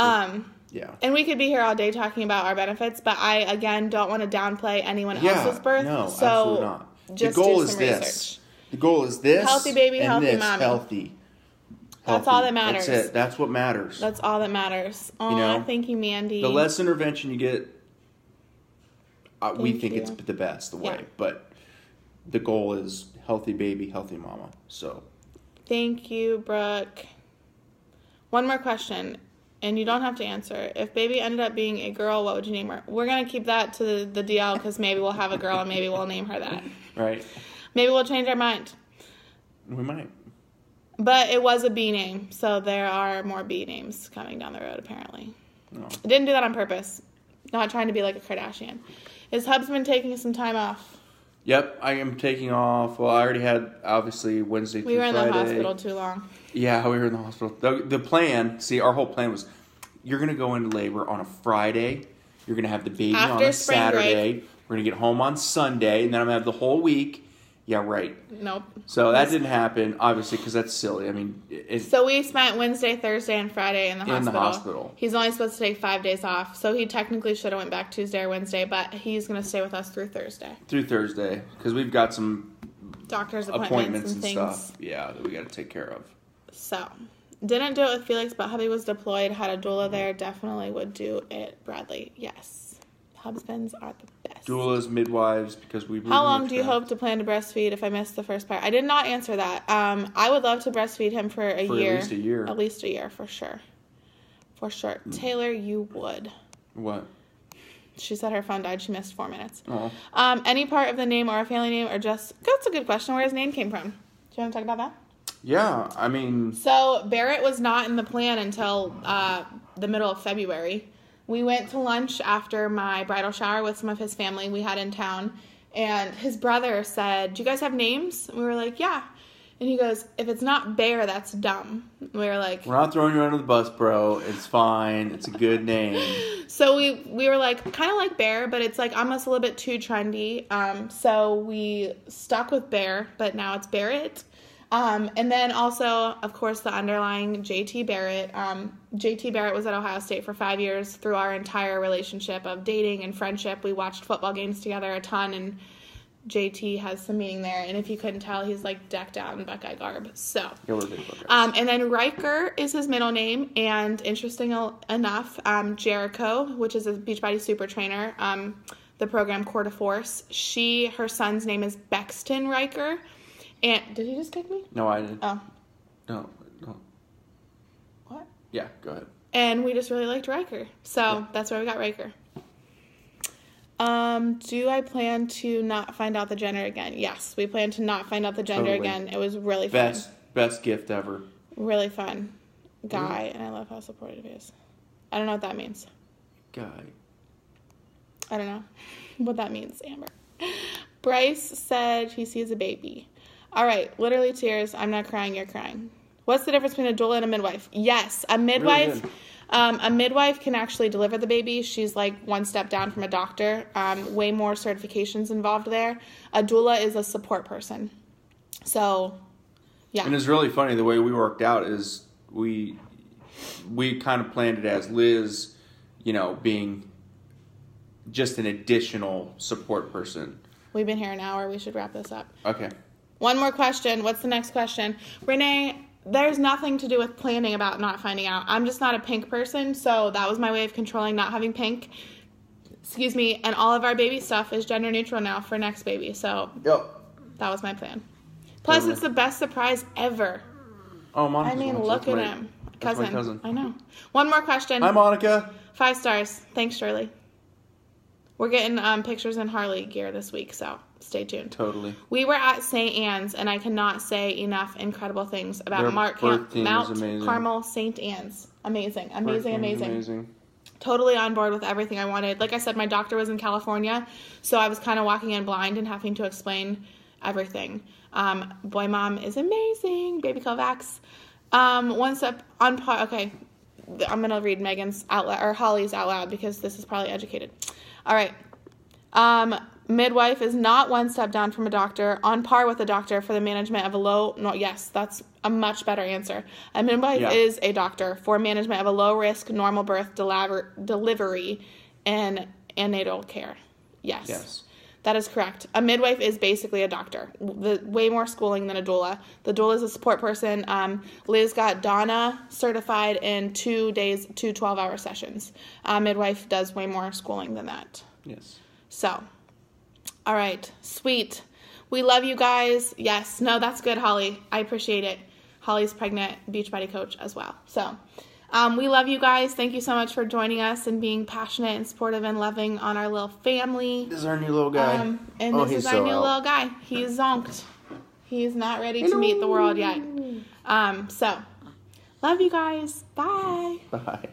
Yeah. And we could be here all day talking about our benefits, but I again don't want to downplay anyone else's birth. No, so absolutely not. Just the goal do is some this. research. The goal is this. Healthy baby, and healthy this, mommy. Healthy. That's all that matters. That's it. That's what matters. That's all that matters. Oh, thank you, Mandy. The less intervention you get, we think it's the best, the way. Yeah. But the goal is healthy baby, healthy mama. So. Thank you, Brooke. One more question, and you don't have to answer. If baby ended up being a girl, what would you name her? We're going to keep that to the DL because maybe we'll have a girl and maybe we'll name her that. Right. Maybe we'll change our mind. We might. But it was a B name, so there are more B names coming down the road, apparently. No. I didn't do that on purpose. Not trying to be like a Kardashian. Is Hubs been taking some time off? Yep, I am taking off. Well, I already had, obviously, Wednesday through Friday. We were in the hospital too long. Yeah, we were in the hospital. The plan, our whole plan was, you're going to go into labor on a Friday. You're going to have the baby on a Saturday. Break. We're going to get home on Sunday, and then I'm going to have the whole week. Yeah, right. Nope. So that didn't happen, obviously, because that's silly. I mean, so we spent Wednesday, Thursday, and Friday in the hospital. He's only supposed to take 5 days off, so he technically should have went back Tuesday or Wednesday, but he's going to stay with us through Thursday. Because we've got some doctor's appointments and things. Stuff. Yeah, that we got to take care of. So, didn't do it with Felix, but hubby was deployed, had a doula there, definitely would do it. Bradley, yes. Husbands are the best. Doulas, midwives, because we. How long do you hope to plan to breastfeed? If I missed the first part, I did not answer that. I would love to breastfeed him for a year. At least a year. At least a year, for sure. For sure. Taylor, you would. What? She said her phone died. She missed 4 minutes. Oh. Any part of the name or a family name, or just that's a good question. Where his name came from? Do you want to talk about that? Yeah, I mean. So Barrett was not in the plan until the middle of February. We went to lunch after my bridal shower with some of his family we had in town, and his brother said, "Do you guys have names?" And we were like, "Yeah." And he goes, if it's not Bear, that's dumb. We were like... We're not throwing you under the bus, bro. It's fine. It's a good name. So we were like, kind of like Bear, but it's like almost a little bit too trendy. So we stuck with Bear, but now it's Barrett. And then also, of course, the underlying JT Barrett. JT Barrett was at Ohio State for 5 years. Through our entire relationship of dating and friendship, we watched football games together a ton, and JT has some meaning there. And if you couldn't tell, he's like decked out in Buckeye garb. So, yeah, we're big Buckeyes. And then Ryker is his middle name, and interesting enough, Jericho, which is a Beachbody super trainer, the program Core de Force. Her son's name is Bexton Ryker. And did he just kick me? No, I didn't. Oh. No. What? Yeah, go ahead. And we just really liked Ryker. So that's where we got Ryker. Do I plan to not find out the gender again? Yes, we plan to not find out the gender again. It was really fun. Best gift ever. Really fun guy, and I love how supportive he is. I don't know what that means. Guy. I don't know what that means, Amber. Bryce said he sees a baby. All right, literally tears. I'm not crying, you're crying. What's the difference between a doula and a midwife? Yes, a midwife... Really a midwife can actually deliver the baby. She's like one step down from a doctor. Way more certifications involved there. A doula is a support person. So, yeah. And it's really funny, the way we worked out is we kind of planned it as Liz, being just an additional support person. We've been here an hour. We should wrap this up. Okay. One more question. What's the next question? Renee... There's nothing to do with planning about not finding out. I'm just not a pink person, so that was my way of controlling not having pink. Excuse me, and all of our baby stuff is gender neutral now for next baby, so that was my plan. Plus, totally. It's the best surprise ever. Oh, Monica. I mean, look at him. Cousin. That's my cousin. I know. One more question. Hi, Monica. 5 stars. Thanks, Shirley. We're getting pictures in Harley gear this week, so stay tuned. Totally. We were at St. Anne's, and I cannot say enough incredible things about Mount Carmel St. Anne's. Amazing. Totally on board with everything I wanted. Like I said, my doctor was in California, so I was kind of walking in blind and having to explain everything. Boy Mom is amazing. Baby Kovacs. One step on par. Okay, I'm going to read Megan's out loud, or Holly's out loud, because this is probably educated. All right. Midwife is not one step down from a doctor, on par with a doctor for the management of a low... No, yes, that's a much better answer. A midwife is a doctor for management of a low-risk, normal birth delivery and antenatal care. Yes. That is correct. A midwife is basically a doctor. Way more schooling than a doula. The doula is a support person. Liz got Donna certified in 2 days, 2 12-hour sessions. Midwife does way more schooling than that. Yes. So, all right. Sweet. We love you guys. Yes. No, that's good, Holly. I appreciate it. Holly's pregnant Beachbody coach as well. So, we love you guys. Thank you so much for joining us and being passionate and supportive and loving on our little family. This is our new little guy. And this is our new little guy. He's zonked. He's not ready to meet the world yet. So, love you guys. Bye. Bye.